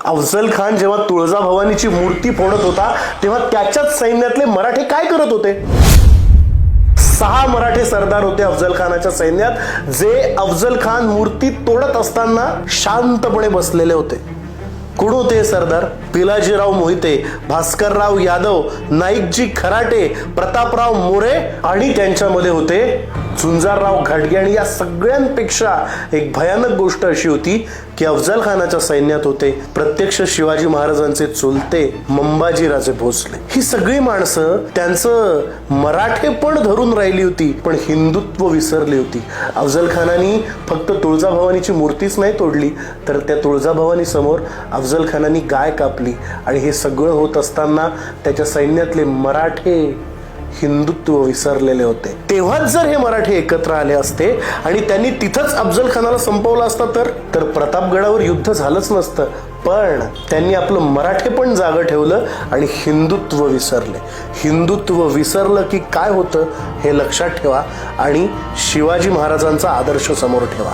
अफजल खान जेव्हा तुळजाभवानीची मूर्ती फोडत होता तेव्हा त्याच्याच सैन्यातले मराठे काय करत होते? 6 मराठे सरदार होते अफजल खानाच्या सैन्यात, जे अफजल खान मूर्ती तोडत असताना शांतपणे बसलेले होते. कोण होते सरदार? पिलाजीराव मोहिते, भास्करराव यादव, नाईकजी खराटे, प्रतापराव मोरे आणि त्यांच्यामध्ये होते झुंजारराव घाटगे. आणि या सगळ्यांपेक्षा एक भयानक गोष्ट अशी होती की अफजल खानाच्या सैन्यात होते प्रत्यक्ष शिवाजी महाराजांचे चुलते मंबाजीराजे भोसले. ही सगळी माणसं त्यांचं मराठे पण धरून राहिली होती, पण हिंदुत्व विसरली होती. अफजल खानानी फक्त तुळजाभवानीची मूर्तीच नाही तोडली, तर त्या तुळजाभवानी समोर अफजल खानानी गाय कापली. आणि हे सगळं होत असताना त्याच्या सैन्यातले मराठे हिंदुत्व विसरलेले होते. तेव्हाच जर हे मराठे एकत्र आले असते आणि त्यांनी तिथंच अफजल खानाला संपवलं असतं तर प्रतापगडावर युद्ध झालंच नसतं. पण त्यांनी आपलं मराठे पण जागं ठेवलं आणि हिंदुत्व विसरले. हिंदुत्व विसरलं की काय होतं हे लक्षात ठेवा आणि शिवाजी महाराजांचा आदर्श समोर ठेवा.